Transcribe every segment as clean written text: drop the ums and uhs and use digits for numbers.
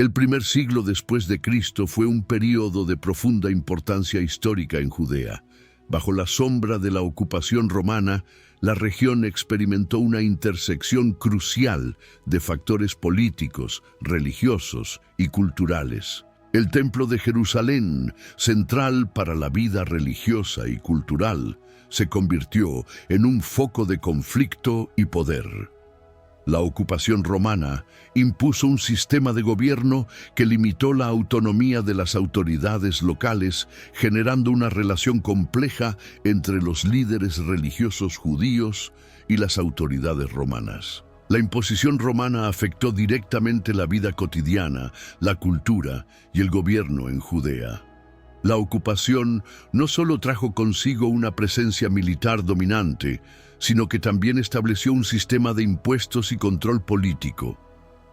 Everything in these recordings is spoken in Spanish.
El primer siglo después de Cristo fue un período de profunda importancia histórica en Judea. Bajo la sombra de la ocupación romana, la región experimentó una intersección crucial de factores políticos, religiosos y culturales. El Templo de Jerusalén, central para la vida religiosa y cultural, se convirtió en un foco de conflicto y poder. La ocupación romana impuso un sistema de gobierno que limitó la autonomía de las autoridades locales, generando una relación compleja entre los líderes religiosos judíos y las autoridades romanas. La imposición romana afectó directamente la vida cotidiana, la cultura y el gobierno en Judea. La ocupación no solo trajo consigo una presencia militar dominante, sino que también estableció un sistema de impuestos y control político.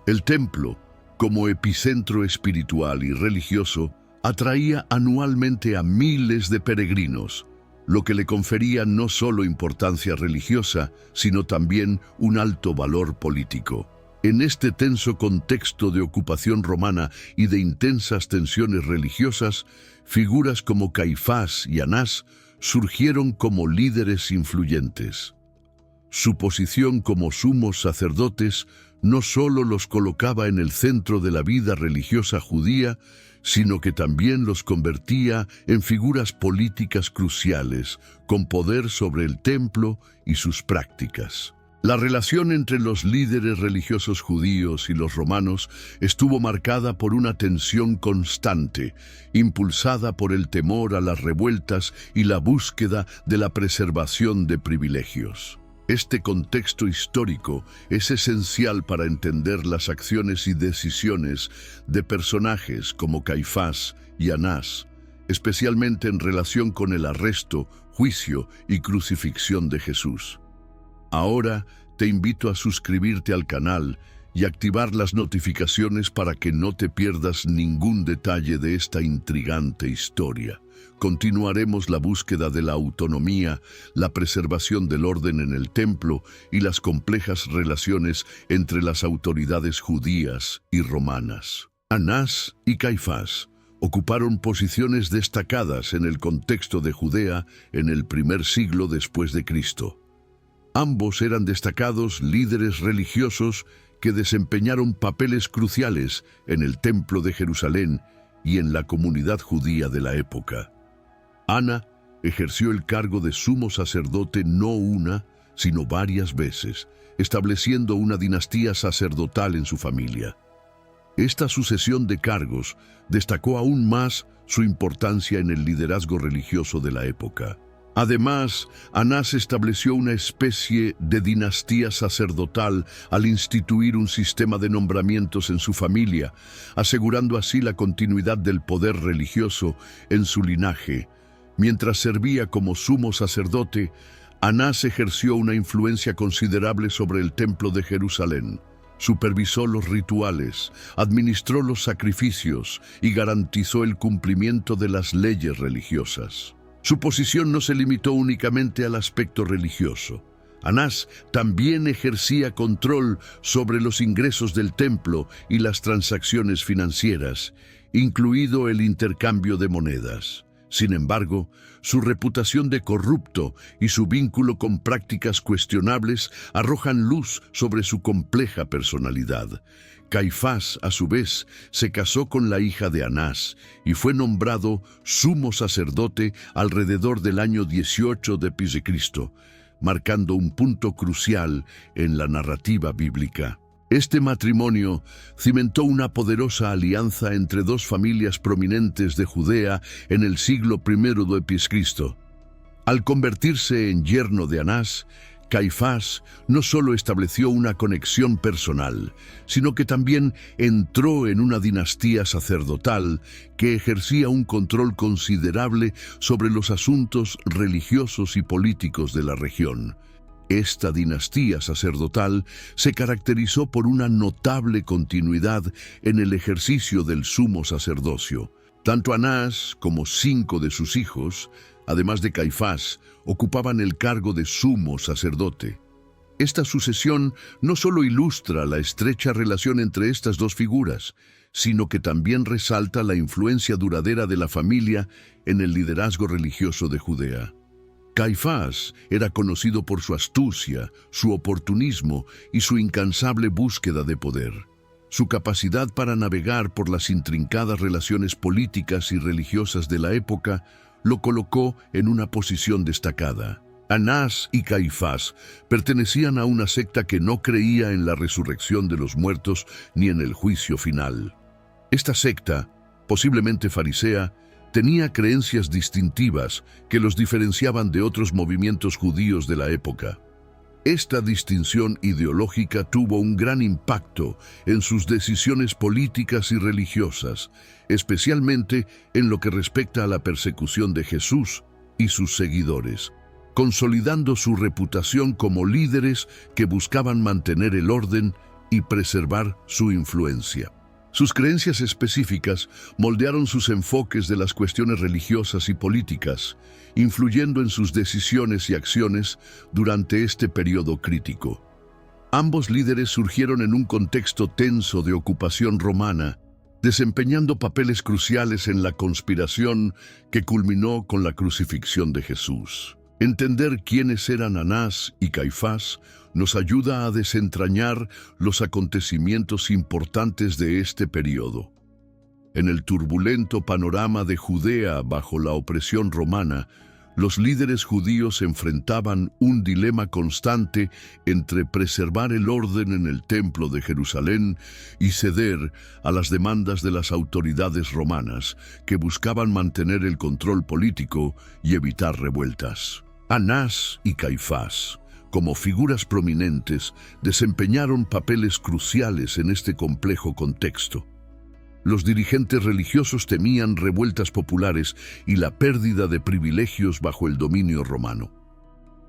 El templo, como epicentro espiritual y religioso, atraía anualmente a miles de peregrinos, lo que le confería no solo importancia religiosa, sino también un alto valor político. En este tenso contexto de ocupación romana y de intensas tensiones religiosas, figuras como Caifás y Anás surgieron como líderes influyentes. Su posición como sumos sacerdotes no solo los colocaba en el centro de la vida religiosa judía, sino que también los convertía en figuras políticas cruciales, con poder sobre el templo y sus prácticas. La relación entre los líderes religiosos judíos y los romanos estuvo marcada por una tensión constante, impulsada por el temor a las revueltas y la búsqueda de la preservación de privilegios. Este contexto histórico es esencial para entender las acciones y decisiones de personajes como Caifás y Anás, especialmente en relación con el arresto, juicio y crucifixión de Jesús. Ahora te invito a suscribirte al canal y activar las notificaciones para que no te pierdas ningún detalle de esta intrigante historia. Continuaremos la búsqueda de la autonomía, la preservación del orden en el templo y las complejas relaciones entre las autoridades judías y romanas. Anás y Caifás ocuparon posiciones destacadas en el contexto de Judea en el primer siglo después de Cristo. Ambos eran destacados líderes religiosos que desempeñaron papeles cruciales en el Templo de Jerusalén y en la comunidad judía de la época. Ana ejerció el cargo de sumo sacerdote no una, sino varias veces, estableciendo una dinastía sacerdotal en su familia. Esta sucesión de cargos destacó aún más su importancia en el liderazgo religioso de la época. Además, Anás estableció una especie de dinastía sacerdotal al instituir un sistema de nombramientos en su familia, asegurando así la continuidad del poder religioso en su linaje. Mientras servía como sumo sacerdote, Anás ejerció una influencia considerable sobre el Templo de Jerusalén. Supervisó los rituales, administró los sacrificios y garantizó el cumplimiento de las leyes religiosas. Su posición no se limitó únicamente al aspecto religioso. Anás también ejercía control sobre los ingresos del templo y las transacciones financieras, incluido el intercambio de monedas. Sin embargo, su reputación de corrupto y su vínculo con prácticas cuestionables arrojan luz sobre su compleja personalidad. Caifás, a su vez, se casó con la hija de Anás y fue nombrado sumo sacerdote alrededor del año 18 después de Cristo, marcando un punto crucial en la narrativa bíblica. Este matrimonio cimentó una poderosa alianza entre dos familias prominentes de Judea en el siglo I después de C. Al convertirse en yerno de Anás, Caifás no solo estableció una conexión personal, sino que también entró en una dinastía sacerdotal que ejercía un control considerable sobre los asuntos religiosos y políticos de la región. Esta dinastía sacerdotal se caracterizó por una notable continuidad en el ejercicio del sumo sacerdocio. Tanto Anás como 5 de sus hijos, además de Caifás, ocupaban el cargo de sumo sacerdote. Esta sucesión no solo ilustra la estrecha relación entre estas dos figuras, sino que también resalta la influencia duradera de la familia en el liderazgo religioso de Judea. Caifás era conocido por su astucia, su oportunismo y su incansable búsqueda de poder. Su capacidad para navegar por las intrincadas relaciones políticas y religiosas de la época lo colocó en una posición destacada. Anás y Caifás pertenecían a una secta que no creía en la resurrección de los muertos ni en el juicio final. Esta secta, posiblemente farisea, tenía creencias distintivas que los diferenciaban de otros movimientos judíos de la época. Esta distinción ideológica tuvo un gran impacto en sus decisiones políticas y religiosas, especialmente en lo que respecta a la persecución de Jesús y sus seguidores, consolidando su reputación como líderes que buscaban mantener el orden y preservar su influencia. Sus creencias específicas moldearon sus enfoques de las cuestiones religiosas y políticas, influyendo en sus decisiones y acciones durante este periodo crítico. Ambos líderes surgieron en un contexto tenso de ocupación romana, desempeñando papeles cruciales en la conspiración que culminó con la crucifixión de Jesús. Entender quiénes eran Anás y Caifás nos ayuda a desentrañar los acontecimientos importantes de este periodo. En el turbulento panorama de Judea bajo la opresión romana, los líderes judíos enfrentaban un dilema constante entre preservar el orden en el templo de Jerusalén y ceder a las demandas de las autoridades romanas, que buscaban mantener el control político y evitar revueltas. Anás y Caifás, como figuras prominentes, desempeñaron papeles cruciales en este complejo contexto. Los dirigentes religiosos temían revueltas populares y la pérdida de privilegios bajo el dominio romano.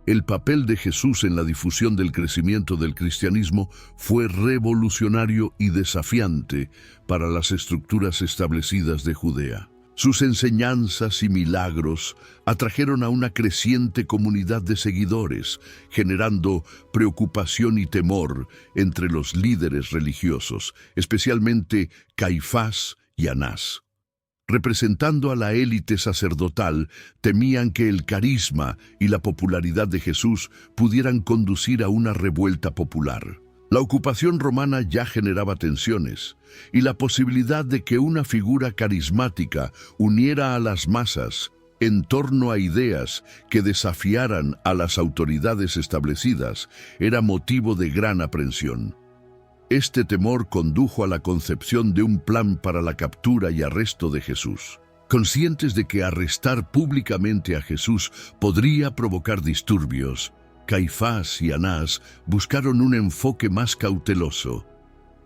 El papel de Jesús en la difusión del crecimiento del cristianismo fue revolucionario y desafiante para las estructuras establecidas de Judea. Sus enseñanzas y milagros atrajeron a una creciente comunidad de seguidores, generando preocupación y temor entre los líderes religiosos, especialmente Caifás y Anás. Representando a la élite sacerdotal, temían que el carisma y la popularidad de Jesús pudieran conducir a una revuelta popular. La ocupación romana ya generaba tensiones, y la posibilidad de que una figura carismática uniera a las masas en torno a ideas que desafiaran a las autoridades establecidas era motivo de gran aprensión. Este temor condujo a la concepción de un plan para la captura y arresto de Jesús. Conscientes de que arrestar públicamente a Jesús podría provocar disturbios, Caifás y Anás buscaron un enfoque más cauteloso.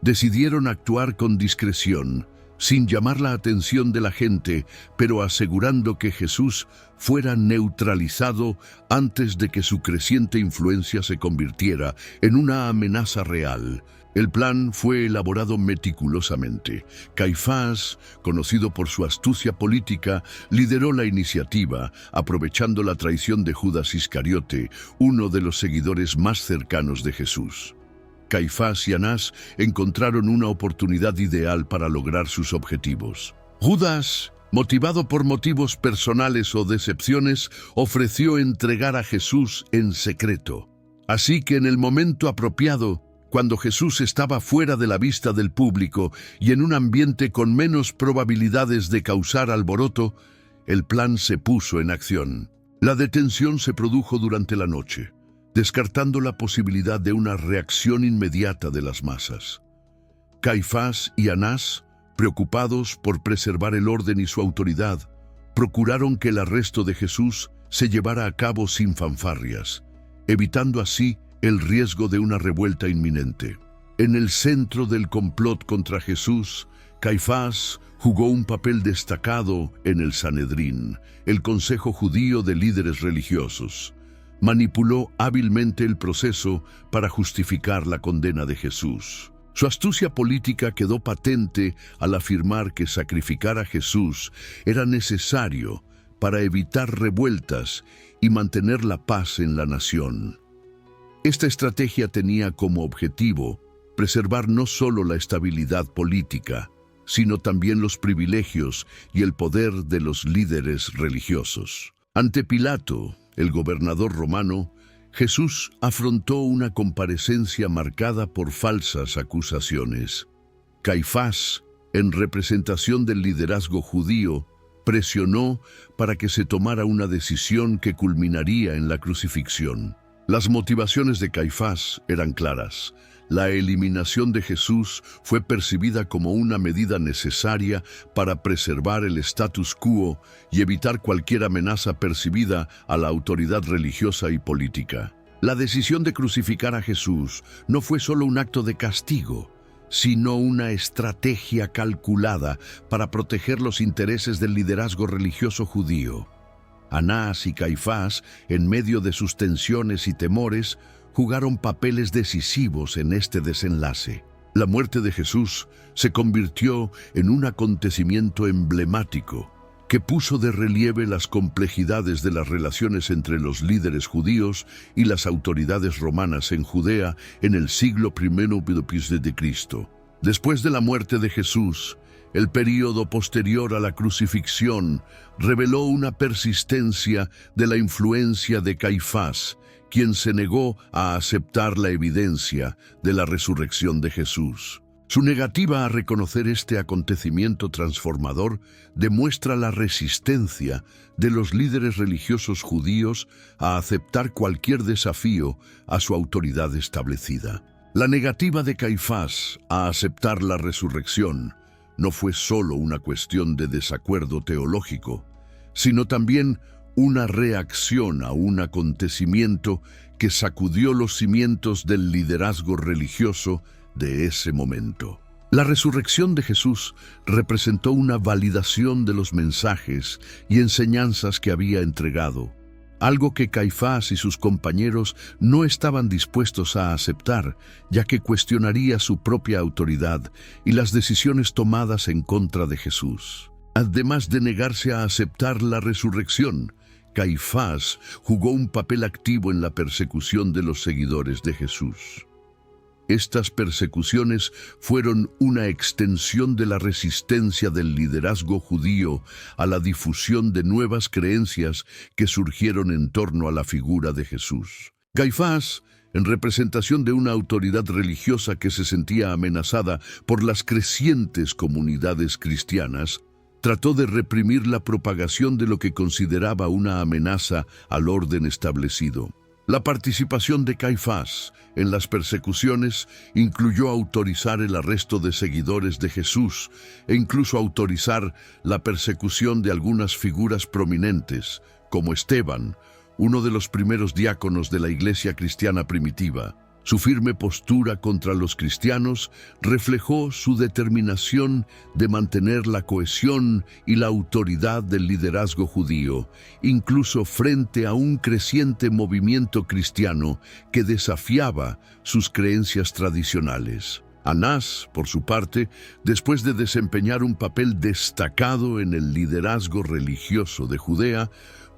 Decidieron actuar con discreción, sin llamar la atención de la gente, pero asegurando que Jesús fuera neutralizado antes de que su creciente influencia se convirtiera en una amenaza real. El plan fue elaborado meticulosamente. Caifás, conocido por su astucia política, lideró la iniciativa, aprovechando la traición de Judas Iscariote, uno de los seguidores más cercanos de Jesús. Caifás y Anás encontraron una oportunidad ideal para lograr sus objetivos. Judas, motivado por motivos personales o decepciones, ofreció entregar a Jesús en secreto. Así que en el momento apropiado, cuando Jesús estaba fuera de la vista del público y en un ambiente con menos probabilidades de causar alboroto, el plan se puso en acción. La detención se produjo durante la noche, descartando la posibilidad de una reacción inmediata de las masas. Caifás y Anás, preocupados por preservar el orden y su autoridad, procuraron que el arresto de Jesús se llevara a cabo sin fanfarrias, evitando así el riesgo de una revuelta inminente. En el centro del complot contra Jesús, Caifás jugó un papel destacado en el Sanedrín, el consejo judío de líderes religiosos. Manipuló hábilmente el proceso para justificar la condena de Jesús. Su astucia política quedó patente al afirmar que sacrificar a Jesús era necesario para evitar revueltas y mantener la paz en la nación. Esta estrategia tenía como objetivo preservar no solo la estabilidad política, sino también los privilegios y el poder de los líderes religiosos. Ante Pilato, el gobernador romano, Jesús afrontó una comparecencia marcada por falsas acusaciones. Caifás, en representación del liderazgo judío, presionó para que se tomara una decisión que culminaría en la crucifixión. Las motivaciones de Caifás eran claras. La eliminación de Jesús fue percibida como una medida necesaria para preservar el status quo y evitar cualquier amenaza percibida a la autoridad religiosa y política. La decisión de crucificar a Jesús no fue solo un acto de castigo, sino una estrategia calculada para proteger los intereses del liderazgo religioso judío. Anás y Caifás, en medio de sus tensiones y temores, jugaron papeles decisivos en este desenlace. La muerte de Jesús se convirtió en un acontecimiento emblemático que puso de relieve las complejidades de las relaciones entre los líderes judíos y las autoridades romanas en Judea en el siglo I de Cristo. Después de la muerte de Jesús, el período posterior a la crucifixión reveló una persistencia de la influencia de Caifás, quien se negó a aceptar la evidencia de la resurrección de Jesús. Su negativa a reconocer este acontecimiento transformador demuestra la resistencia de los líderes religiosos judíos a aceptar cualquier desafío a su autoridad establecida. La negativa de Caifás a aceptar la resurrección no fue solo una cuestión de desacuerdo teológico, sino también una reacción a un acontecimiento que sacudió los cimientos del liderazgo religioso de ese momento. La resurrección de Jesús representó una validación de los mensajes y enseñanzas que había entregado, algo que Caifás y sus compañeros no estaban dispuestos a aceptar, ya que cuestionaría su propia autoridad y las decisiones tomadas en contra de Jesús. Además de negarse a aceptar la resurrección, Caifás jugó un papel activo en la persecución de los seguidores de Jesús. Estas persecuciones fueron una extensión de la resistencia del liderazgo judío a la difusión de nuevas creencias que surgieron en torno a la figura de Jesús. Caifás, en representación de una autoridad religiosa que se sentía amenazada por las crecientes comunidades cristianas, trató de reprimir la propagación de lo que consideraba una amenaza al orden establecido. La participación de Caifás en las persecuciones incluyó autorizar el arresto de seguidores de Jesús e incluso autorizar la persecución de algunas figuras prominentes, como Esteban, uno de los primeros diáconos de la iglesia cristiana primitiva. Su firme postura contra los cristianos reflejó su determinación de mantener la cohesión y la autoridad del liderazgo judío, incluso frente a un creciente movimiento cristiano que desafiaba sus creencias tradicionales. Anás, por su parte, después de desempeñar un papel destacado en el liderazgo religioso de Judea,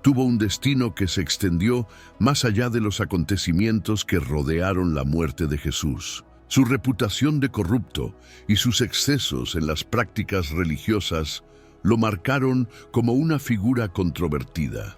tuvo un destino que se extendió más allá de los acontecimientos que rodearon la muerte de Jesús. Su reputación de corrupto y sus excesos en las prácticas religiosas lo marcaron como una figura controvertida.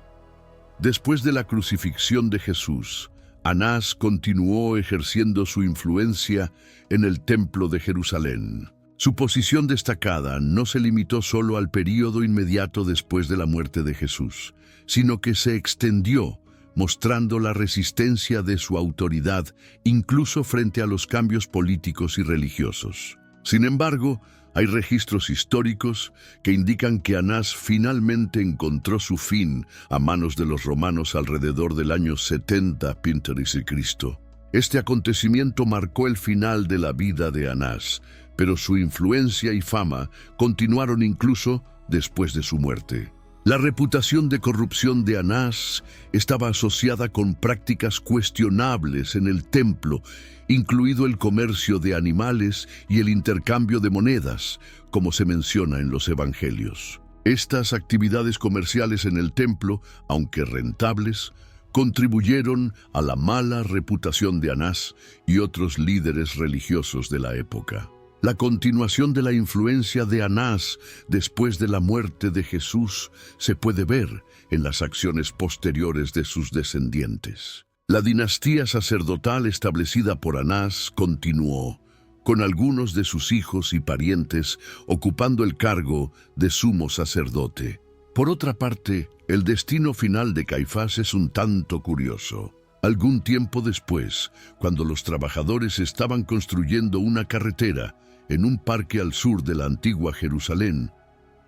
Después de la crucifixión de Jesús, Anás continuó ejerciendo su influencia en el Templo de Jerusalén. Su posición destacada no se limitó solo al período inmediato después de la muerte de Jesús, sino que se extendió, mostrando la resistencia de su autoridad incluso frente a los cambios políticos y religiosos. Sin embargo, hay registros históricos que indican que Anás finalmente encontró su fin a manos de los romanos alrededor del año 70 a.C. Este acontecimiento marcó el final de la vida de Anás, pero su influencia y fama continuaron incluso después de su muerte. La reputación de corrupción de Anás estaba asociada con prácticas cuestionables en el templo, incluido el comercio de animales y el intercambio de monedas, como se menciona en los evangelios. Estas actividades comerciales en el templo, aunque rentables, contribuyeron a la mala reputación de Anás y otros líderes religiosos de la época. La continuación de la influencia de Anás después de la muerte de Jesús se puede ver en las acciones posteriores de sus descendientes. La dinastía sacerdotal establecida por Anás continuó, con algunos de sus hijos y parientes ocupando el cargo de sumo sacerdote. Por otra parte, el destino final de Caifás es un tanto curioso. Algún tiempo después, cuando los trabajadores estaban construyendo una carretera en un parque al sur de la antigua Jerusalén,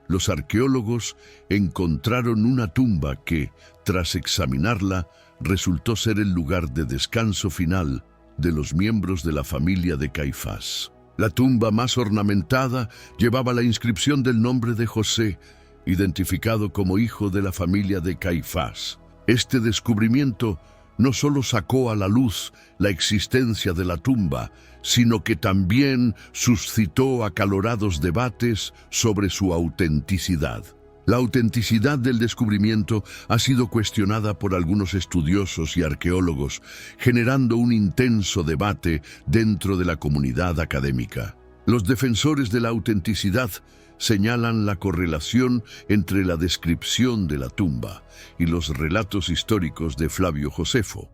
los arqueólogos encontraron una tumba que, tras examinarla, resultó ser el lugar de descanso final de los miembros de la familia de Caifás. La tumba más ornamentada llevaba la inscripción del nombre de José, identificado como hijo de la familia de Caifás. Este descubrimiento no solo sacó a la luz la existencia de la tumba, sino que también suscitó acalorados debates sobre su autenticidad. La autenticidad del descubrimiento ha sido cuestionada por algunos estudiosos y arqueólogos, generando un intenso debate dentro de la comunidad académica. Los defensores de la autenticidad señalan la correlación entre la descripción de la tumba y los relatos históricos de Flavio Josefo,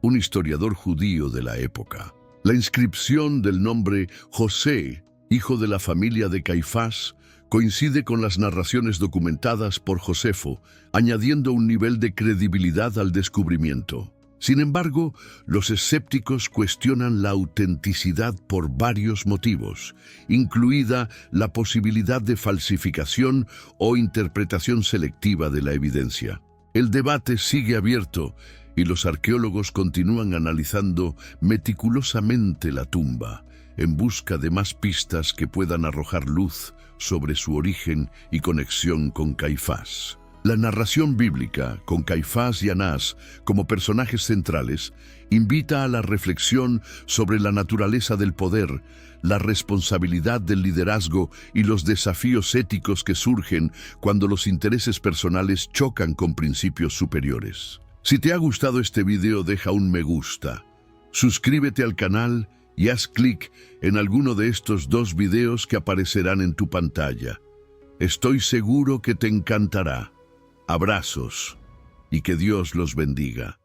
un historiador judío de la época. La inscripción del nombre José, hijo de la familia de Caifás, coincide con las narraciones documentadas por Josefo, añadiendo un nivel de credibilidad al descubrimiento. Sin embargo, los escépticos cuestionan la autenticidad por varios motivos, incluida la posibilidad de falsificación o interpretación selectiva de la evidencia. El debate sigue abierto y los arqueólogos continúan analizando meticulosamente la tumba, en busca de más pistas que puedan arrojar luz sobre su origen y conexión con Caifás. La narración bíblica, con Caifás y Anás como personajes centrales, invita a la reflexión sobre la naturaleza del poder, la responsabilidad del liderazgo y los desafíos éticos que surgen cuando los intereses personales chocan con principios superiores. Si te ha gustado este video, deja un me gusta, suscríbete al canal y haz clic en alguno de estos 2 videos que aparecerán en tu pantalla. Estoy seguro que te encantará. Abrazos y que Dios los bendiga.